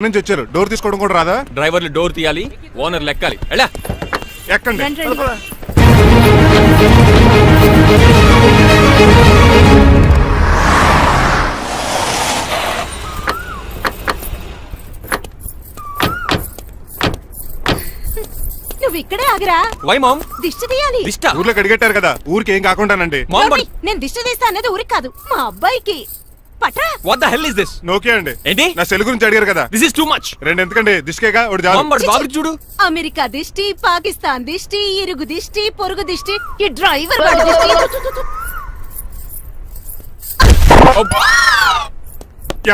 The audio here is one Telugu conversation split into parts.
నుంచి వచ్చారు. డోర్ తీసుకోవడం కూడా రాదా? డ్రైవర్లు డోర్ తీయాలి, ఓనర్ లెక్కాలి. ఎలా ఎక్కండి. నువ్వు ఇక్కడే ఆగరా. Why ma'am? దిష్టి తీయాలి. దిష్ట? ఊర్లో కడిగట్టారు కదా, ఊరికి ఏం కాకుండానండి. నేను దిష్టి తీస్తా అనేది ఊరికి కాదు, మా అబ్బాయికి. పట్రా. What the hell is this? నోకే అండి. ఏంటి? నా సెల్ గురించి అడిగారు కదా. This is too much. రెండు ఎందుకండి? దిష్కేగా ఒకటి చాలు. మామ్ బాబు చూడు. అమెరికా దిష్టి, పాకిస్తాన్ దిష్టి, ఇరుగు దిష్టి, పొరుగు దిష్టి, ఈ డ్రైవర్ వాడి దిష్టి.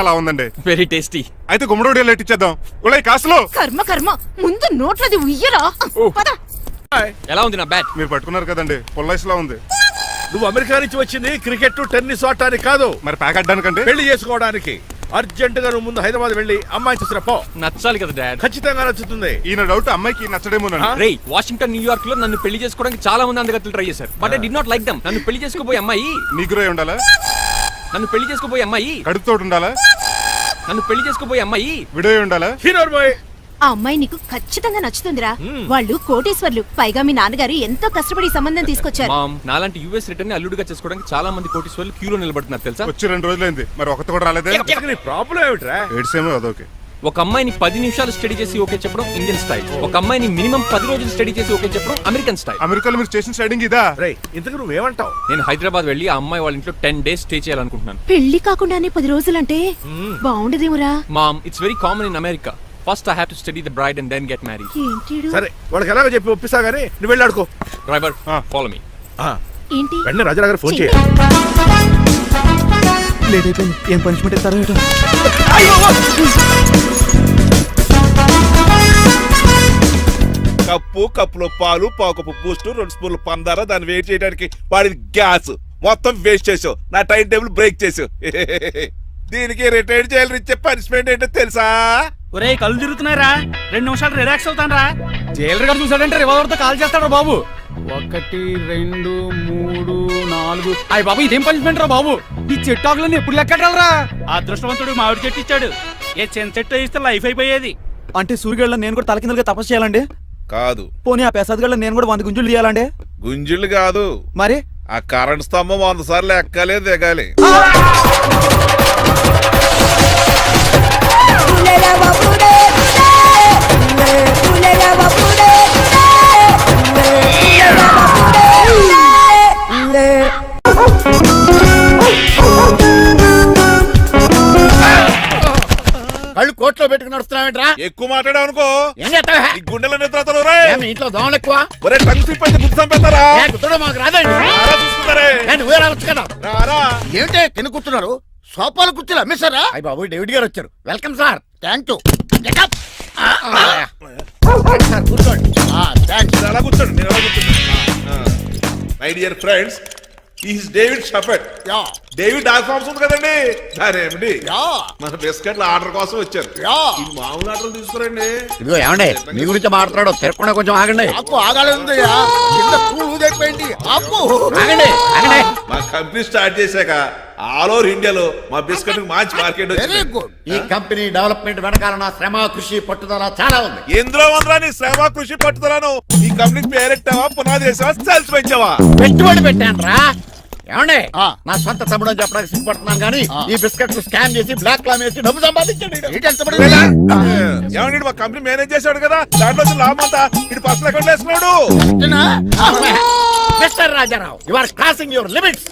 ఎలా ఉందండి? Very tasty. అయితే గుమ్మడి లెట్టిచ్చేద్దాం. ఉలై కాసులో. కర్మ కర్మ, ముందు నోట్లది ఉయ్యరా. పద. ఎలా ఉంది నా బ్యాట్? మీరు పట్టుకున్నారు కదండి, పొల్లైస్ లా ఉంది. నువ్వు అమెరికా నుంచి వచ్చింది క్రికెట్ టెన్నిస్ ఆడటానికి కాదు, మరి ప్యాక్ అడ్డానికంటే. పెళ్లి చేసుకోవడానికి. అర్జెంట్ గా నువ్వు ముందు హైదరాబాద్ వెళ్ళి అమ్మాయి చూసిన పో. నచ్చాలి కదా డాడ్. ఖచ్చితంగా నచ్చుతుంది. ఈయన డౌట్ అమ్మాయికి నచ్చడేమోనండి. రే, వాషింగ్టన్ న్యూయార్క్ లో నన్ను పెళ్లి చేసుకోవడానికి చాలా మంది అందగత్తలు ట్రై చేశారు, but I did not like them. నన్ను పెళ్లి చేసుకోబోయే అమ్మాయి నీగురై ఉండాలా? నన్ను పెళ్లి చేసుకోబోయే అమ్మాయి కడుపుతోటి ఉండాలా? నన్ను పెళ్లి చేసుకోబోయే అమ్మాయి విడో ఉండాలా? Hero boy. ఆ అమ్మాయి నీకు ఖచ్చితంగా నచ్చుతుందిరా. వాళ్ళు కోటేశ్వర్లు, పైగా మీ నాన్నగారు ఎంతో కష్టపడి సంబంధం తీసుకొచ్చారు. మామ్, నాలాంటి యుఎస్ రిటర్న్ అల్లుడిగా చేసుకోవడానికి చాలా మంది కోటీశ్వర్లు క్యూలో నిలబడుతున్నారు తెలుసా? వచ్చి 2 రోజులైంది, మరి ఒకటి కూడా రాలేదే. నీ ప్రాబ్లం ఏమిట్రా? ఏడ్సేమో అదొకే. ఒక అమ్మాయిని 10 నిమిషాలు స్టడీ చేసి ఓకే చెప్పడం ఇండియన్ స్టైల్. ఒక అమ్మాయిని మినిమం 10 రోజులు స్టడీ చేసి ఓకే చెప్పడం అమెరికన్ స్టైల్. అమెరికాలో మీరు చేసిన స్టైడింగ్ ఇదా? రేయ్, ఇంతకు నువ్వేమంటావు? నేను హైదరాబాద్ వెళ్ళి ఆ అమ్మాయి వాళ్ళ ఇంట్లో 10 days స్టే చేయాలనుకుంటున్నాను. పెళ్లి కాకుండానే 10 రోజులంటే బాగుండదేమురా. Mom, it's very common in America. First I have to study the bride and then get married. ఏంటిడు? సరే, వాడికి ఎలాగో చెప్పి ఒప్పిస్తా గానీ నువ్వు వెళ్ళి ఆడుకో. Driver, follow me. ఏంటి? వెంటనే రాజా గారు ఫోన్ చేయి. లేట్ అయిపోయింది. ఏం పనిష్మెంట్ ఇస్తారో ఏటో. కప్పులో పాలు, పావుకప్పు బూస్ట్, 2 స్పూన్లు పందార, దాన్ని వేట్ చేయడానికి వాడిది గ్యాస్ మొత్తం వేస్ట్ చేసావు. నా టైం టేబుల్ బ్రేక్ చేసావు. దీనికి రిటైర్ చేయాలని ఇచ్చే పనిష్మెంట్ ఏంటో తెలుసా? ఒరే, కళ్ళు తిరుగుతున్నారా? 2 నిమిషాలు రిలాక్స్ అవుతాను రా. జైలర్ గారు చూసాడంటే రివాల్వర్ తో కాల్ చేస్తాడు బాబు. 1 2 3 4. అయ్య బాబు, ఇదేం పనిష్మెంట్ రా బాబు? ఈ చెట్టాకులన్నీ ఎప్పుడు లెక్కటాలరా? అదృష్టవంతుడు మామిడి చెట్టు ఇచ్చాడు. ఏ చిన్న చెట్టు ఇస్తే లైఫ్ అయిపోయేది. అంటే సూర్యుగళ్ళ నేను కూడా తలకిందులుగా తపస్సు చేయాలండి? కాదు. పోనీ ఆ పెసాద్ నేను కూడా 100 గుంజులు తీయాలండి? గుంజులు కాదు, మరి ఆ కరెంట్ స్తంభం 100 సార్లు ఎక్కాలి, దిగాలి. కళ్ళు కోట్లో పెట్టుకుని నడుస్తున్నావేంట్రా? ఎక్కువ మాట్లాడావు అనుకో ఏం చేస్తావా? ఈ గుండెల నిద్రతలు ఇంట్లో దోమలు ఎక్కువ. ఒరే, టంగ్ స్లిప్ అయితే గుర్తు చంపేస్తారా? గుర్తుడు మాకు రాదండి. చూస్తున్నారే, నువ్వే రావచ్చు కదా. రారా. ఏమిటే కింద కూర్చున్నారు? సోఫాలు కూర్చోలు అమ్మేశారా? అయ్యి బాబు, డేవిడ్ గారు వచ్చారు. Welcome sir. Thank you. Sir కూర్చోండి. నేను అలా కూర్చోండి, నేను అలా కూర్చోండి. My dear friends, is David Shepherd. David dog farms ఉంది కదండి, దానేమిటి మన బిస్కెట్ల ఆర్డర్ కోసం వచ్చారు. ఈ మామూలు ఆర్డర్ తీసుకురండి. ఇదిగో ఏమండి, మీ గురించి మాట్లాడు. తిరగకుండా కొంచెం ఆగండి. ఆపు, ఆగాలి. ఆగండి, ఆగండి. మా కంపెనీ స్టార్ట్ చేశాక ఆల్ ఓవర్ ఇండియాలో మా బిస్కెట్ మంచి మార్కెట్ వెరీ గుడ్. ఈ కంపెనీ డెవలప్మెంట్ వెనకాల నా శ్రమ, కృషి, పట్టుదల చాలా ఉంది. ఎందులో ఉందిరా నీ శ్రమ, కృషి, పట్టుదలను? ఈ కంపెనీకి పేరెట్టావా, పునాది వేసావా, సేల్స్ పెంచావా? పెట్టుబడి పెట్టాను రా. ఏమండి, నా సొంత తమ్ముడు అని చెప్పడానికి సిగ్గుపడుతున్నాను కానీ ఈ బిస్కెట్ స్కామ్ చేసి బ్లాక్ లా వేసి డబ్బు సంపాదించండి. ఏమండి, మా కంపెనీ మేనేజ్ చేశాడు కదా, దాంట్లో లాభం అంతా ఇటు పర్సనల్ అకౌంట్ వేసుకున్నాడు. Mister Rajarao, you are crossing your limits.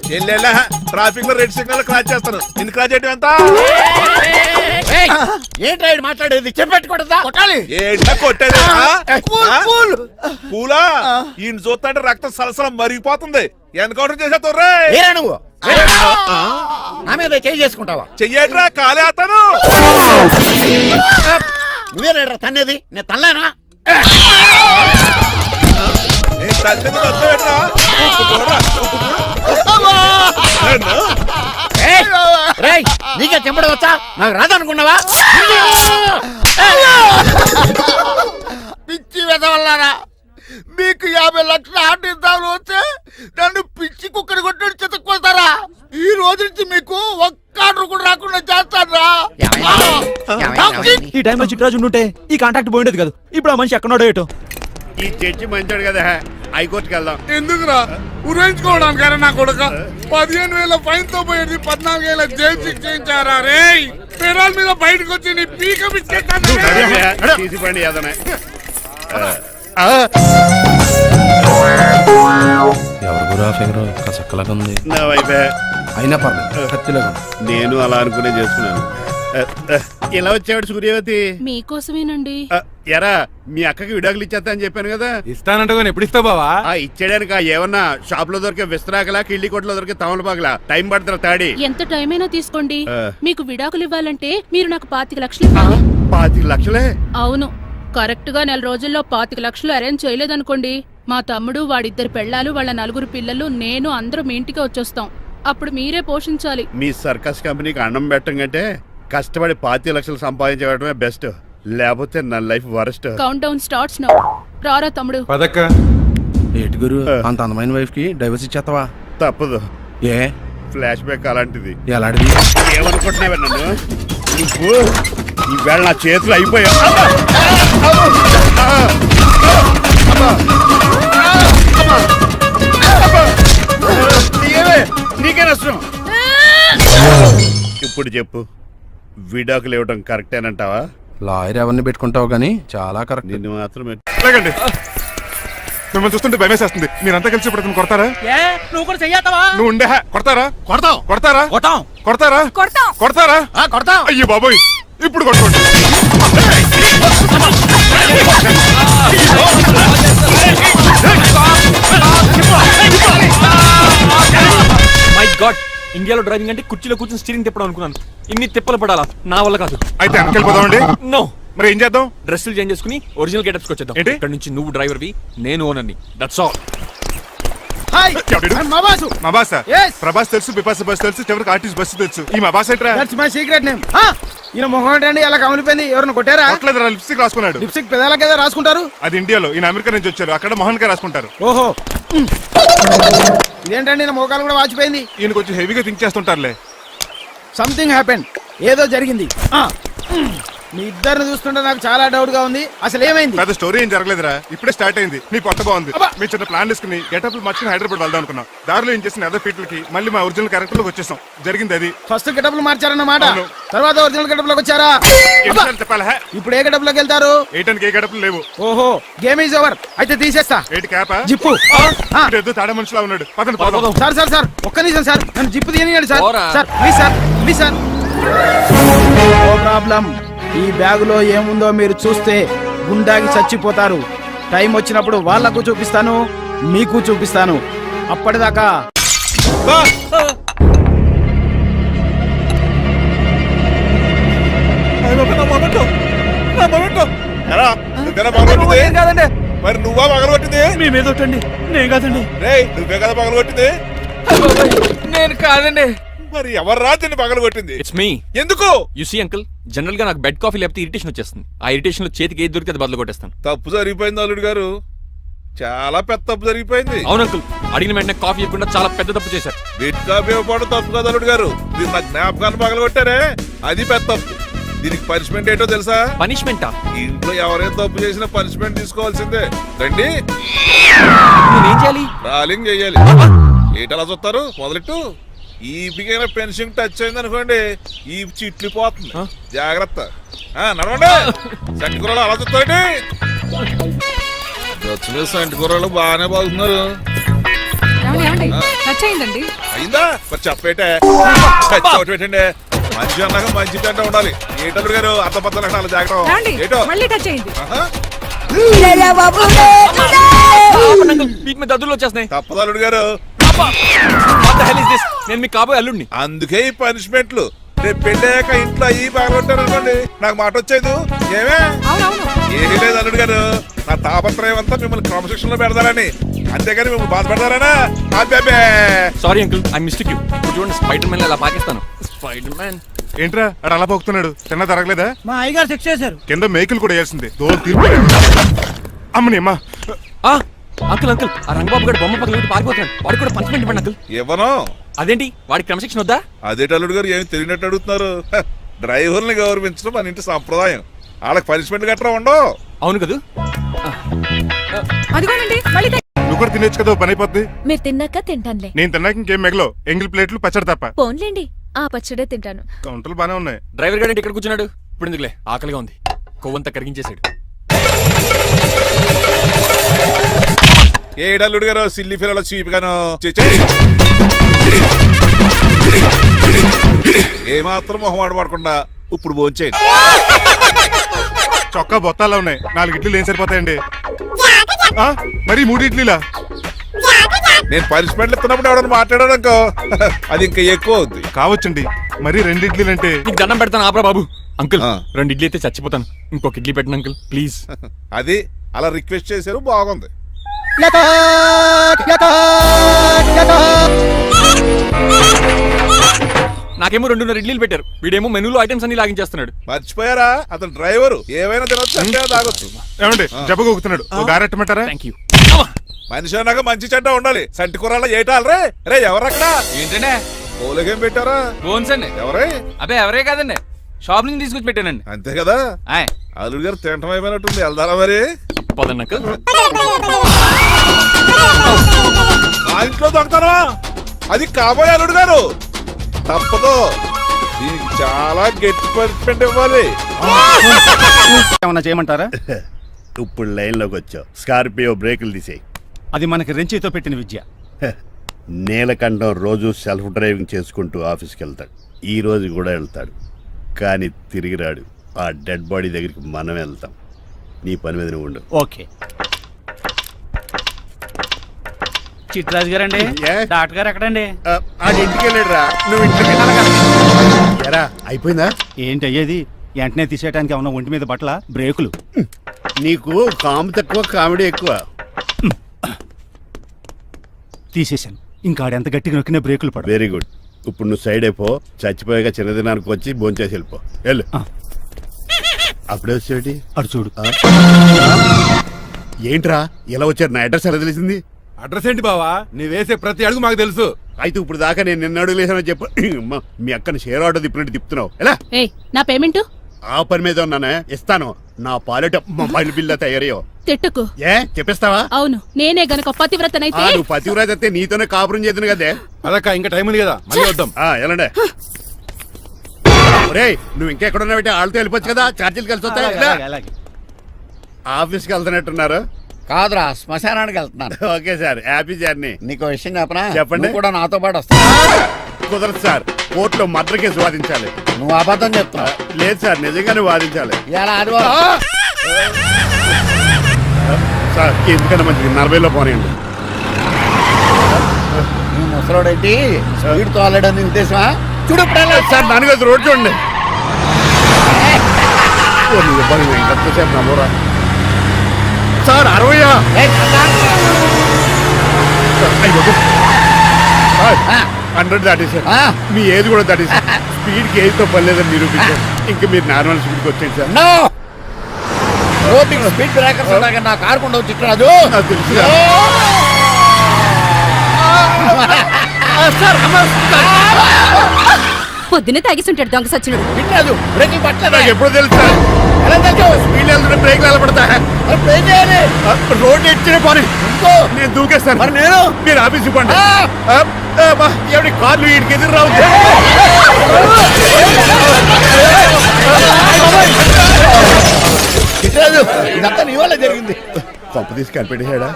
Traffic లో రెడ్ సిగ్నల్ క్రాస్ చేస్తాను. నిన్ను క్రాస్ చేయడం ఎంత? ఏంటి రైడ్ మాట్లాడేది? చెప్పెట్టుకూడదా? కొట్టాలి. ఏంటా కొట్టేది? పూలా ఈయన చూస్తుంటే రక్తం సలసలం మరిగిపోతుంది. ఎన్కౌంటర్ చేసేతో నువ్వు నా మీద చేయి చేసుకుంటావా? చెయ్యట్రా, కాలే అతను. నువ్వేనా తన్నేది? నేను తనలేనా? నీకే చెంపడం వచ్చా? నాకు రాదనుకున్నావా? పిచ్చి వెదవల్లారా, మీకు 50 లక్షల ఆట ఇద్దామని వచ్చే నన్ను పిచ్చి కుక్కడి కొట్టి చెతుక్కొస్తారా? ఈ రోజు నుంచి మీకు ఒక్క ఆర్డర్ కూడా రాకుండా చేస్తాడ్రా. ఈ టైంలో చిట్రాజు ఉంటే ఈ కాంటాక్ట్ పోయిండేది కదా. ఇప్పుడు ఆ మనిషి ఎక్కడో ఏటో. ఈ చర్చి మంచోడు కదా, హైకోర్టుకి వెళ్దాం. ఎందుకురా ఉరేంచుకోవడానికి నా కొడుక 15,000 ఫైన్ తో పోయేది 14,000 జైలు శిక్ష చేయించారా రే. పెరాల మీద బయటకు వచ్చి నీ పీక బిస్కెట్ తీసిపండి ఏదైనా. ఎవరు గురా ఫిగర్ కసక్కలాగా ఉంది. నా వైపే అయినా పర్లేదు కత్తిలాగా ఉంది. నేను అలా అనుకునే చేసుకున్నాను. ఇలా వచ్చాడు సూర్యవతి. మీకోసమేనండి. ఎరా మీ అక్కకి విడాకులు ఇచ్చేస్తా అని చెప్పాను కదా. ఇస్తానంటే ఎప్పుడు ఇస్తావు బావా? ఇచ్చేయడానికి ఏమన్నా షాప్ లో దొరికే విస్తరాకలా, కిళ్ళి కొట్లో దొరికే తమలపాకలా టైం పడుతున్నా తాడి. ఎంత టైం అయినా తీసుకోండి. ఆ. మీకు విడాకులు ఇవ్వాలంటే మీరు నాకు 25 లక్షలు ఇవ్వాలి. 25 లక్షలే? అవును, కరెక్ట్ గా 4 రోజుల్లో 25 లక్షలు అరేంజ్ చేయలేదనుకోండి, మా తమ్ముడు, వాడిద్దరు పెళ్ళాలు, వాళ్ళ 4 పిల్లలు, నేను అందరూ మీ ఇంటికి వచ్చేస్తాం. అప్పుడు మీరే పోషించాలి. మీ సర్కస్ కంపెనీకి అన్నం పెట్టం కంటే కష్టపడి 25 లక్షలు సంపాదించడమే బెస్ట్. లేకపోతే నా life worst. Count down starts now. రారా తమ్ముడు. పదక్క. ఏటి గురు అంత అందమైన వైఫ్ కి డైవర్స్ ఇచ్చేస్తావా? తప్పదు, ఏ ఫ్లాష్ బ్యాక్ అలాంటిది. ఎలాంటిది? ఏమనుకుంటున్నావే నన్ను? నువ్వు ఈవేళ నా చేతులు అయిపోయా. నీకే నష్టం. ఇప్పుడు చెప్పు, విడాకులు ఇవ్వడం కరెక్టేనంటావా? లాయర్ ఎవరిని పెట్టుకుంటావు గానీ చాలా కరెక్ట్. నిన్ను మాత్రమే. లేకండి, మిమ్మల్ని చూస్తుంటే భయమేసేస్తుంది. మీరంతా కలిసి ఇప్పుడు అతను కొడతారా? నువ్వు కూడా చెయ్యతావా? నువ్వు ఉండే కొడతారా? కొడతాం కొడతారా? కొట్టాం. కొడతారా? కొడతారా? కొడతాం. అయ్యో బాబోయ్, ఇప్పుడు కొట్టుకోండి. మై గాడ్, ఇండియాలో డ్రైవింగ్ అంటే కుర్చీలో కూర్చొని స్టీరింగ్ తిప్పడం అనుకున్నాను. ఇన్ని తిప్పలు పడాలా? నా వల్ల కాదు. అయితే వెనకెళ్ళిపోదామండి. నో, మరి ఏం చేద్దాం? డ్రెస్సులు చేంజ్ చేసుకుని ఒరిజినల్ గెటప్స్ వచ్చేద్దాం. ఏంటి? ఇక్కడ నుంచి నువ్వు డ్రైవర్వి, నేను ఓనర్ని. That's all. హాయ్ మా బాసు. మా బాస Yes. ప్రభాస్ తెలుసు, బిపాస బస్ తెలుసు, చివరికి ఆర్టిస్ట్ బస్సు తెలుసు. ఈ మా బాస్ ఏంట్రా? That's my secret name. ఈయన మొహం ఏంటండి అలా కమిలిపోయింది? ఎవరిని కొట్టారా? కొట్టలేదురా, లిప్స్టిక్ రాసుకున్నాడు. లిప్స్టిక్ పెదాలకి ఏదో రాసుకుంటారు. అది ఇండియాలో, ఈయన అమెరికా నుంచి వచ్చారు. అక్కడ మోహన్ గారు రాసుకుంటారు. ఓహో, ఇదేంటండి నా మోకాలు కూడా వాచిపోయింది. ఈయన కొంచెం హెవీగా థింక్ చేస్తుంటారులే. సంథింగ్ హ్యాపెన్, ఏదో జరిగింది. మీ ఇద్దరిని చూస్తుంటే నాకు చాలా డౌట్ గా ఉంది. అసలు ఏమైంది? పెద్ద స్టోరీ ఏం జరగలేదురా, ఇప్పుడే స్టార్ట్ అయింది. నీ కొత్త బాగుంది. అబ్బా. మేము చిన్న ప్లాన్ తీసుకుని గెటప్ మార్చుకుని హైదరాబాద్ వెళ్దాం అనుకున్నాం. దారిలో ఏం చేసిన అదర్ ఫీట్లకి మళ్ళీ మా ఒరిజినల్ క్యారెక్టర్ లోకి వచ్చేసాం. జరిగింది అది. ఫస్ట్ గెటప్లు మార్చారన్నమాట, అవును. తర్వాత ఒరిజినల్ గెటప్ లోకి వచ్చారా? ఎన్నిసార్లు చెప్పాలా? ఇప్పుడు ఏ గెటప్ లోకి వెళ్తారు? ఏటానికి ఏ గడపలు లేవు. ఓహో, గేమ్ ఈజ్ ఓవర్. అయితే తీసేస్తా ఏటి క్యాపా? జిప్పు. ఏదో తాడే మనుషులా ఉన్నాడు. పదండి పోదాం. సార్ సార్ సార్, ఒక్క నిమిషం సార్, నన్ను జిప్పు తీయనియండి సార్. పోరా. Sir please sir, please sir. No problem. ఈ బ్యాగులో ఏముందో మీరు చూస్తే గుండాకి చచ్చిపోతారు. టైం వచ్చినప్పుడు వాళ్లకు చూపిస్తాను, మీకు చూపిస్తాను. అప్పటిదాకా ఎరా, నువ్వేనా పగలగొట్టింది? కాదండి, మరి నువ్వా పగలగొట్టింది? మీ మీద ఒట్టండి. నేను కాదండి. రేయ్, నువ్వే కదా పగలగొట్టింది? నేను కాదండి. మరి ఎవర్రా దీన్ని పగలగొట్టింది? It's me. ఎందుకు? యు సీ అంకుల్, జనరల్ గా నాకు బెడ్ కాఫీ లేకపోతే ఇరిటేషన్ వచ్చేస్తుంది. ఆ ఇరిటేషన్ లో చేతికి ఏది దొరికితే అది బదులు కొట్టేస్తాను. తప్పు జరిగిపోయింది అల్లుడు గారు, చాలా పెద్ద తప్పు జరిగిపోయింది. అవును అంకుల్, అడిగిన వెంటనే కాఫీ ఇవ్వకుండా చాలా పెద్ద తప్పు చేశారు. బిట్ కాపీ ఇవ్వకపోవడం తప్పు కదా అల్లుడు గారు, మీరు నా జ్ఞాపకాన్ని పగలగొట్టారే, అది పెద్ద తప్పు. దీనికి పనిష్మెంట్ ఏంటో తెలుసా? పనిష్మెంటా? ఇంట్లో ఎవరైనా తప్పు చేసినా పనిష్మెంట్ తీసుకోవాల్సిందే. రండి, నేనేం చేయాలి? రాలింగ్ చెయ్యాలి. ఏటలా చూస్తారు? మొదలెట్టు. ఈపికైనా పెన్షన్ టచ్ అయింది అనుకోండి, ఈ చిట్లు పోతుంది. జాగ్రత్త. నడవండి. సంటి కూరలు అలా చూస్తారండి. వచ్చిన సంటి కూరలు బాగానే బాగుతున్నారు. అయిందా? మరి చెప్పేటే చోటు పెట్టండి. మంచి అన్నాక మంచి పెంట ఉండాలి. ఏటప్పుడు గారు అర్థపత్ర అలా జాగ్రత్త. ఏటో ఆహా. వీటి మీద దద్దులు వచ్చేస్తున్నాయి. తప్పదు అల్లుడు గారు, What the hell is this? నేను మీ కాబోయే అల్లుడిని. అందుకే ఈ పనిష్మెంట్లు. రేపు పెళ్ళాక ఇంట్లో అయ్యి బాగుంటారు అనుకోండి, నాకు మాట వచ్చేది ఏమే? ఏమీ లేదు అల్లుడు గారు, నా తాపత్రయం అంతా మిమ్మల్ని క్రమశిక్షణలో పెడతారని, అంతేగాని మిమ్మల్ని బాధ పెడతారనా? అబ్బే. Sorry uncle, I mistake you. చూడండి, స్పైడర్ మ్యాన్ అలా పాకిస్తాను. స్పైడర్ మ్యాన్ ఏంట్రా అడు అలా పోతున్నాడు? తిన్న తరగలేదా? మా అయ్యగారు శిక్ష చేశారు. కింద మేకులు కూడా వేయాల్సిందే. దోలు తీర్పు. అమ్మని అమ్మా, అంకుల్ అంకుల్ ఆ రంగబాబు గారు బొమ్మ పక్కన పెట్టి పారిపోతున్నాడు. వాడికి కూడా పనిష్మెంట్ ఇవ్వండి అంకుల్. ఇవ్వను. అదేంటి వాడికి క్రమశిక్షణ వద్దా? అదేటి అల్లుడు గారు ఏమి తెలియనట్టు అడుగుతున్నారు. డ్రైవర్ని గౌరవించడం మన ఇంటి సంప్రదాయం. వాళ్ళకి పనిష్మెంట్ గట్రా ఉండవు. అవును కదా. అదిగోనండి మళ్ళీ నువ్వు కూడా తినేచ్చు కదా, ఓ పని అయిపోద్ది. మీరు తిన్నాక తింటానులే. నేను తిన్నాక ఇంకేం మిగలో, ఎంగిల్ ప్లేట్లు పచ్చడి తప్ప. పోన్లేండి ఆ పచ్చడే తింటాను. కౌంటర్లు బానే ఉన్నాయి. డ్రైవర్ గారు ఇక్కడ కూర్చున్నాడు. ఇప్పుడు ఎందుకులే, ఆకలిగా ఉంది. కొవ్వంతా కరిగించేశాడు. ఏడల్లుడు గారు సిల్లి ఫిరలో చీపిగాను ఏమాత్రం మొహమాట పడకుండా ఇప్పుడు భోంచేయండి. చొక్కా బొత్తాలా ఉన్నాయి. 4 ఇడ్లీలు ఏం సరిపోతాయండి? ఆ, మరి 3 ఇడ్లీలా? నేను పనిష్మెంట్లు ఇస్తున్నప్పుడు ఎవడన్నా మాట్లాడాడు అనుకో అది ఇంకా ఎక్కువ అవుద్ది. కావచ్చండి, మరి 2 ఇడ్లీలు అంటే. నీకు దండం పెడతాను ఆపరా బాబు. అంకుల్ ఆ. 2 ఇడ్లీ అయితే చచ్చిపోతాను. ఇంకొక ఇడ్లీ పెట్టండి అంకుల్ ప్లీజ్. అది అలా రిక్వెస్ట్ చేశారు, బాగుంది. నాకేమో 2.5 ఇడ్లీలు పెట్టారు. వీడేమో మెనూలో ఐటమ్స్ అన్ని లాగించేస్తున్నాడు. మర్చిపోయారా, అతను డ్రైవరు. ఏమైనా తినొచ్చు, అంటే తాగొచ్చు. ఏమండి జబ్బగొక్కుతున్నాడు, ఓ గారెట్టమంటారా? Thank you. మనిషి అన్నాక మంచి చెడ్డ ఉండాలి. సంటి కూరల్లో ఏటాలరే. రే ఎవరక్కడ? ఏంటంటే పోలేకేం పెట్టారా? బోన్స్ అండి. ఎవరే? అబ్బే ఎవరే కాదండి, షాప్ నుంచి తీసుకొచ్చి పెట్టానండి. అంతే కదా. ఆయ్ అల్లుడు గారు తింటం అయిపోయినట్టుంది. వెళ్దారా మరి? పదండి అంకుల్. మా ఇంట్లో దొంగతనా? అది కాబోయే అల్లుడు గారు. తప్పదు, దీనికి చాలా గట్టి పనిష్మెంట్ ఇవ్వాలి. ఏమన్నా చేయమంటారా? ఇప్పుడు లైన్లోకి వచ్చావు. స్కార్పియో బ్రేకులు తీసేయి. అది మనకి రెంచితో పెట్టిన విద్య. నీలకంఠం రోజు సెల్ఫ్ డ్రైవింగ్ చేసుకుంటూ ఆఫీస్కి వెళ్తాడు. ఈ రోజు కూడా వెళ్తాడు, కానీ తిరిగి రాడు. ఆ డెడ్ బాడీ దగ్గరికి మనం వెళ్తాం. నీ పని మీద నువ్వు ఉండు. ఓకే. చిట్రాజు గారండి, ఏ? డాక్టర్ గారు ఎక్కడండి? అది ఇంటికి వెళ్ళాడు రా, నువ్వు ఇంటికి ఎరా. అయిపోయిందా? ఏంటి అయ్యేది? వెంటనే తీసేయడానికి ఏమన్నా ఒంటి మీద బట్టల బ్రేకులు? నీకు కాము తక్కువ, కామెడీ ఎక్కువ. తీసేశాను. ఇంకా ఆడెంత గట్టిగా నొక్కినా బ్రేకులు పడ. Very good. ఇప్పుడు నువ్వు సైడ్ అయిపో. చచ్చిపోయాక చిన్నదినానికి వచ్చి భోంచేసి వెళ్ళిపో. వెళ్ళు. అప్పుడే వచ్చేటి. అటు చూడు. ఏంట్రా ఇలా వచ్చారు? నా అడ్రస్ ఎలా తెలిసింది? అడ్రస్ ఏంటి బావా? నీ వేసే ప్రతి అడుగు మాకు తెలుసు. అయితే ఇప్పుడు దాకా నేను నిన్న అడుగులేసానని చెప్పు. అమ్మా, మీ అక్కని షేర్ ఆర్డర్ తిప్పినట్టు తిప్పుతున్నావు. ఎలా? ఏయ్ నా పేమెంట్ ఆ పని మీద ఉన్నానే, ఇస్తాను. నా పాలెట మొబైల్ బిల్లా తయారయ్యో. తిట్టుకు. ఏ చెప్పిస్తావా? అవును, నేనే గనక పతివ్రతనైతే. నువ్వు పతివ్రాజ్ అయితే నీతోనే కాపురం చేతును కదే. అదక్క ఇంకా టైం ఉంది కదా, మళ్ళీ వద్దాం. ఎలాండే ఒరేయ్, నువ్వు ఇంకెక్కడున్నా పెట్టి వాళ్ళతో వెళ్ళిపోవచ్చు కదా, ఛార్జీలు కలిసి వస్తాయి. అలాగే, అలాగే. ఆఫీస్కి వెళ్తున్నట్టున్నారు. కాదురా శ్మశానానికి వెళ్తున్నాను. Okay sir, happy journey. నీకు విషయం చెప్పనా? చెప్పండి. నువ్వు కూడా నాతో పాటు వస్తా. కుదరదు సార్, కోర్టులో మర్డర్ కేసు వాదించాలి. నువ్వు అబద్ధం చెప్తున్నావు. లేదు సార్, నిజంగానే వాదించాలి. ఇలా ఆదివారం సార్ ఎందుకన్నా మంచిది 40లో పోనీయండి. నువ్వు ముసలోడేంటి స్పీడ్ తోలడని ఉద్దేశమా? చూడు సార్ దానికోసం రోడ్ చూడండి. ఎంతసేపు నమ్మరా సార్? 60 100 దాటేశారు. మీ ఏది కూడా దాటేశారు. స్పీడ్కి ఏదితో పని లేదని నిరూపించారు. ఇంకా మీరు నార్మల్ స్పీడ్కి వచ్చేయండి సార్. స్పీడ్ బ్రేకర్స్ ఉండగా నా కారు కొండ చిట్టరాజు. నాకు తెలుసు పొద్దునే తాగిస్తుంటాడు దొంగ సచ్చినుడు. చిట్టరాజు బ్రేక్ పట్టలేదు. నాకు ఎప్పుడు తెలుసు సార్? ఎలా తెలుసు? స్పీడ్ వెళ్తుంటే బ్రేక్లు నిలబడతా. ఏం చేయాలి? రోడ్ ఎచ్చిన పని నేను దూకేస్తాను. మరి నేను? మీరు ఆఫీస్ ఇవ్వండి. ఎవరి కార్లు వీటికి ఎదురు రావు. చిట్టరాజు ఇదంతా నీ వల్ల జరిగింది. కొంప తీసి కనిపెట్టేశాడా?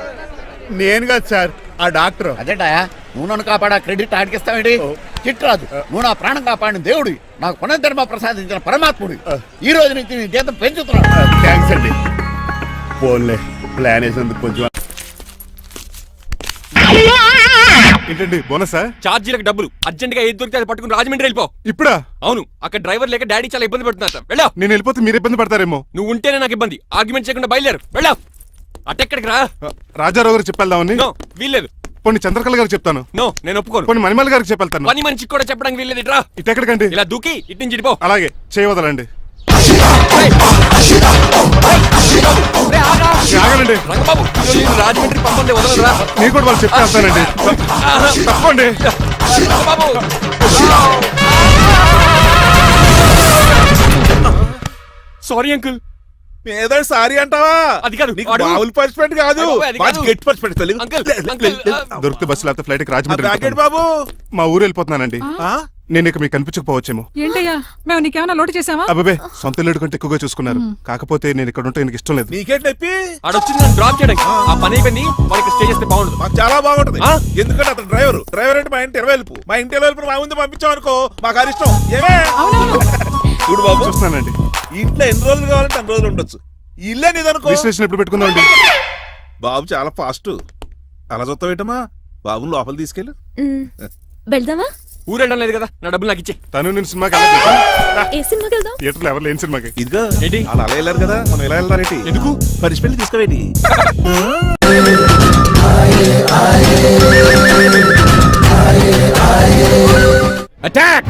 నేను కాదు సార్, ఆ డాక్టర్. అదేటా నువ్వు నన్ను కాపాడా క్రెడిట్ ఆడికిస్తావేంటి? చిట్టరాజు నువ్వు నా ప్రాణం కాపాడిన దేవుడి, నాకు పునర్ధర్మ ప్రసాదించిన పరమాత్ముడి. ఈ రోజు నుంచి నీ జీతం పెంచుతున్నాను. థ్యాంక్స్ అండి. ఫోన్లే, ప్లాన్ వేసినందుకు కొంచెం. ఏంటండి బోనసా? ఛార్జీలకు డబ్బులు అర్జెంట్ గా ఏది దొరికితే అది పట్టుకుని రాజమండ్రి వెళ్ళిపో. ఇప్పుడా? అవును, అక్కడ డ్రైవర్ లేక డాడీ చాలా ఇబ్బంది పడుతున్నారు. వెళ్ళా. నేను వెళ్ళిపోతే మీరు ఇబ్బంది పడతారేమో. నువ్వు ఉంటేనే నాకు ఇబ్బంది. ఆర్గ్యుమెంట్ చేయకుండా బయలుదేరు. వెళ్ళా. అటెక్కడికి రా. రాజారావు గారు చెప్పేద్దామని. నో వీల్లేదు. కొన్ని చంద్రకళ గారు చెప్తాను. నో నేను ఒప్పుకోను. కొన్ని మణిమల్ గారికి చెప్పేళ్తాను. పని మనిషికి కూడా చెప్పడానికి వీల్లేదు. ఇట్రా. ఇటెక్కడికండి? ఇలా దూకి ఇటు నుంచి ఇటుపో. అలాగే చేయవదలండి. ఆగనండి. రంగబాబు రాజమండ్రి పంపను. వదలండి వదలండి రా. నేను కూడా వాళ్ళు చెప్తే వస్తానండి. తప్పండి. బాబు సారీ అంకుల్. ఏదో సారీ అంటావా? అది కాదు, నీకు వాడు- మామూలు పనిష్మెంట్ కాదు, అది మంచి కాదు. గట్టి పనిష్మెంట్ తెలుగు. అంకుల్, అంకుల్, దొరికితే బస్సు లేకపోతే ఫ్లైట్ కి ఆ రాజమండ్రి ప్యాకెట్ వెళ్ళిపోతాను. బాబు. మా ఊరు వెళ్ళిపోతున్నానండి. ఆ? నేను ఇక మీకు కనిపించకపోవచ్చేమో. ఏంటయ్యా మేము నీకేమైనా లోటు చేసావా? అబ్బాబే సొంత ఇల్లు కంటే ఎక్కువగా చూసుకున్నారు. కాకపోతే నేను ఇక్కడ ఉంటే నాకు ఇష్టం లేదు. నీకేంటి నొప్పి? ఆడొచ్చింది నన్ను డ్రాప్ చేయడానికి. ఆ పని అయిపోయింది, వాళ్ళకి స్టే చేస్తే బాగుండదు. మాకు చాలా బాగుంటది. ఆ? ఎందుకంటే అతను డ్రైవర్ అంటే మా ఇంటి వెళ్ళిపు. మా ఇంటి వెళ్ళిపు మా ముందు పంపించాం అనుకో, మాకు అది ఇష్టం. ఏమే చూడు బాబు, చూస్తున్నానండి. ఇంట్లో ఎన్ని రోజులు కావాలంటే అన్ని రోజులు ఉండొచ్చు. ఈ ఇల్లే నీదనుకో. రిజిస్ట్రేషన్ ఎప్పుడు పెట్టుకుందామండి? బాబు చాలా ఫాస్ట్. అలా చూస్తావేటమ్మా? బాబుని లోపల తీసుకెళ్ళు. వెళ్దామా? ఊరెళ్ళడం లేదు కదా, నా డబ్బులు నాకు ఇచ్చే. తను నేను సినిమాకి వెళ్ళలేదు. ఏ సినిమాకి వెళ్దాం? థియేటర్లో ఎవరు లేని సినిమాకి. ఇదిగో ఏంటి? అలా అలా వెళ్ళారు కదా, మనం ఎలా వెళ్తారేంటి? ఎందుకు? పరిష్పెళ్ళి తీసుకోవేటి? అటాక్!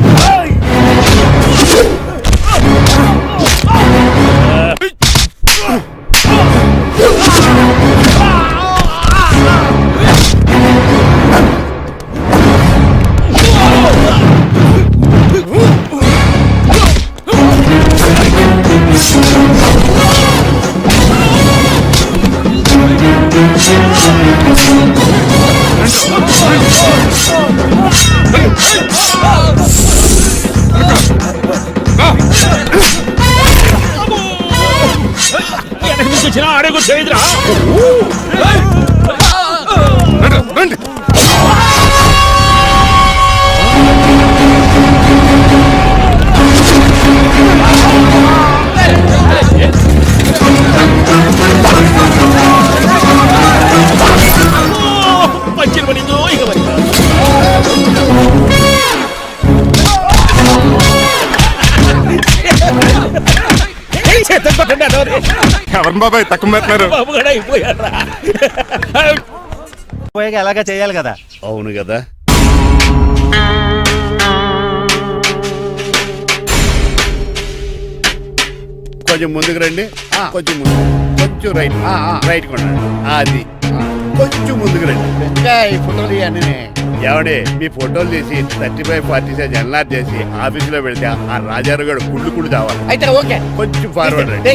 రండి. ఎవరిని బాబాయ్ తక్కువ పెట్టినారు? అలాగా చేయాలి కదా. అవును కదా. కొంచెం ముందుకు రండి. కొంచెం ముందు, కొంచెం రైట్, రైట్ కొనండి. అది కొంచెం ముందుకు రండి. ఈ ఫోటోలు ఇవన్నీ ఏమండి, మీ ఫోటోలు తీసి 35-40 సైజ్ ఎన్లార్ చేసి ఆఫీసులో పెడితే ఆ రాజారావు గారు కుళ్ళు తావాలి. అయితే ఓకే. కొంచెం ఫార్వర్డ్ రండి.